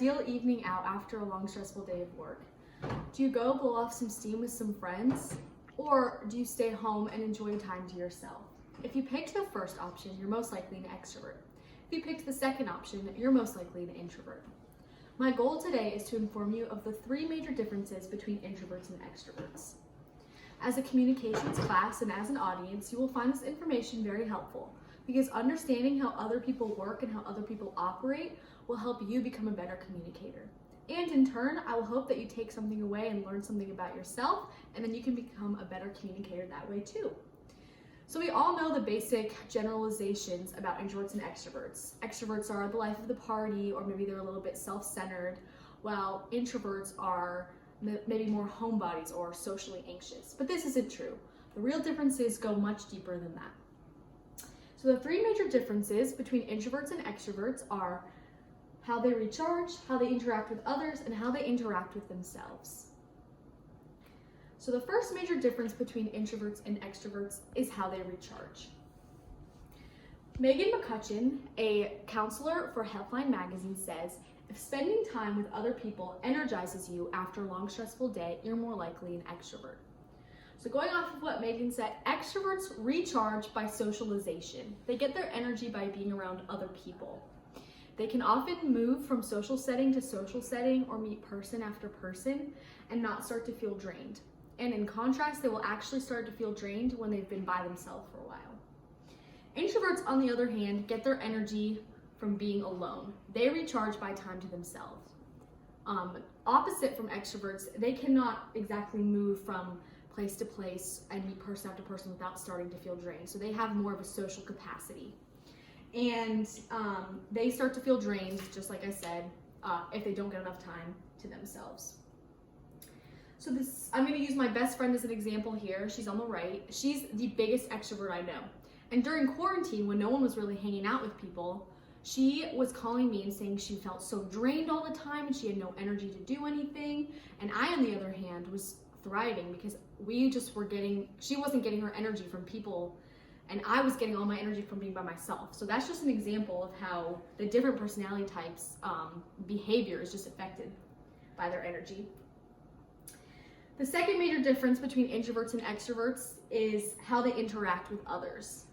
ideal evening out after a long, stressful day of work? Do you go blow off some steam with some friends? Or do you stay home and enjoy time to yourself? If you picked the first option, you're most likely an extrovert. If you picked the second option, you're most likely an introvert. My goal today is to inform you of the 3 major differences between introverts and extroverts. As a communications class and as an audience, you will find this information very helpful because understanding how other people work and how other people operate will help you become a better communicator. And in turn, I will hope that you take something away and learn something about yourself, and then you can become a better communicator that way too. So we all know the basic generalizations about introverts and extroverts. Extroverts are the life of the party, or maybe they're a little bit self-centered, while introverts are maybe more homebodies or socially anxious. But this isn't true. The real differences go much deeper than that. So the 3 major differences between introverts and extroverts are how they recharge, how they interact with others, and how they interact with themselves. So the first major difference between introverts and extroverts is how they recharge. Megan McCutcheon, a counselor for Healthline Magazine, says, if spending time with other people energizes you after a long, stressful day, you're more likely an extrovert. So going off of what Megan said, extroverts recharge by socialization. They get their energy by being around other people. They can often move from social setting to social setting or meet person after person and not start to feel drained. And in contrast, they will actually start to feel drained when they've been by themselves for a while. Introverts, on the other hand, get their energy from being alone. They recharge by time to themselves. Opposite from extroverts, they cannot exactly move from place to place and meet person after person without starting to feel drained. So they have more of a social capacity. And they start to feel drained, just like I said, if they don't get enough time to themselves. So I'm going to use my best friend as an example here. She's on the right. She's the biggest extrovert I know. And during quarantine, when no one was really hanging out with people, she was calling me and saying she felt so drained all the time and she had no energy to do anything. And I, on the other hand, was thriving because she wasn't getting her energy from people, and I was getting all my energy from being by myself. So that's just an example of how the different personality types' behavior is just affected by their energy. The second major difference between introverts and extroverts is how they interact with others.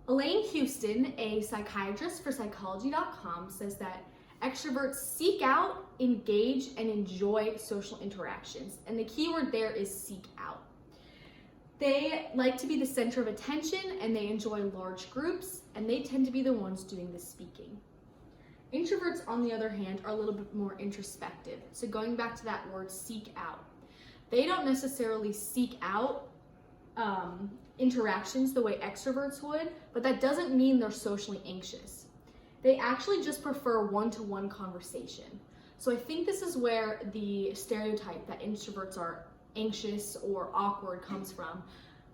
Elaine Houston, a psychiatrist for Psychology.com, says that extroverts seek out, engage, and enjoy social interactions. And the key word there is seek out. They like to be the center of attention and they enjoy large groups, and they tend to be the ones doing the speaking. Introverts, on the other hand, are a little bit more introspective. So going back to that word, seek out. They don't necessarily seek out interactions the way extroverts would, but that doesn't mean they're socially anxious. They actually just prefer one-to-one conversation. So I think this is where the stereotype that introverts are anxious or awkward comes from,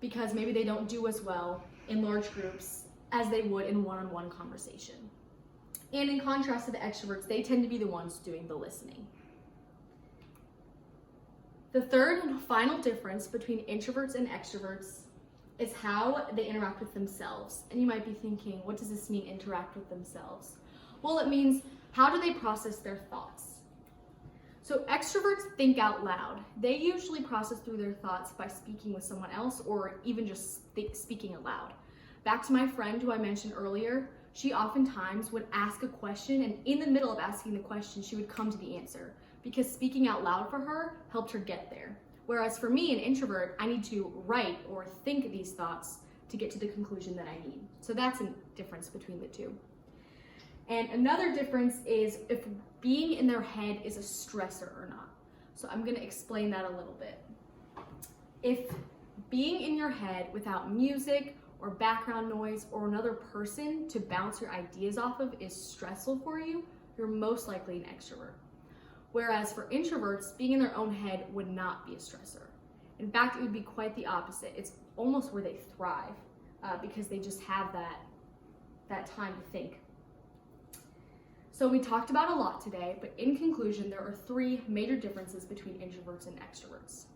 because maybe they don't do as well in large groups as they would in one-on-one conversation. And in contrast to the extroverts, they tend to be the ones doing the listening. The third and final difference between introverts and extroverts is how they interact with themselves. And you might be thinking, what does this mean, interact with themselves? Well, it means, how do they process their thoughts? So extroverts think out loud. They usually process through their thoughts by speaking with someone else or even just speaking aloud. Back to my friend who I mentioned earlier, she oftentimes would ask a question, and in the middle of asking the question, she would come to the answer because speaking out loud for her helped her get there. Whereas for me, an introvert, I need to write or think these thoughts to get to the conclusion that I need. So that's a difference between the two. And another difference is if being in their head is a stressor or not. So I'm going to explain that a little bit. If being in your head without music or background noise or another person to bounce your ideas off of is stressful for you, you're most likely an extrovert. Whereas for introverts, being in their own head would not be a stressor. In fact, it would be quite the opposite. It's almost where they thrive because they just have that time to think. So we talked about a lot today, but in conclusion, there are 3 major differences between introverts and extroverts.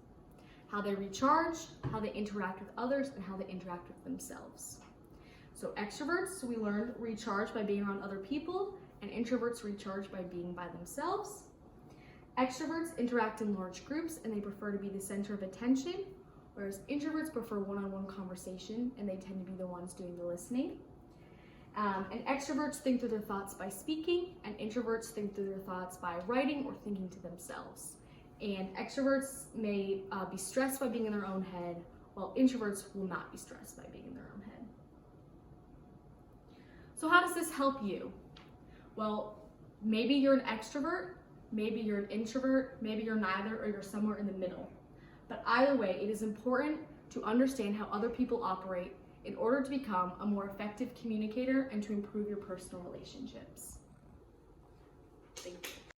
How they recharge, how they interact with others, and how they interact with themselves. So extroverts, we learned, recharge by being around other people, and introverts recharge by being by themselves. Extroverts interact in large groups and they prefer to be the center of attention, whereas introverts prefer one-on-one conversation and they tend to be the ones doing the listening. And extroverts think through their thoughts by speaking, and introverts think through their thoughts by writing or thinking to themselves. And extroverts may be stressed by being in their own head, while introverts will not be stressed by being in their own head. So how does this help you? Well, maybe you're an extrovert, maybe you're an introvert, maybe you're neither, or you're somewhere in the middle. But either way, it is important to understand how other people operate in order to become a more effective communicator and to improve your personal relationships. Thank you.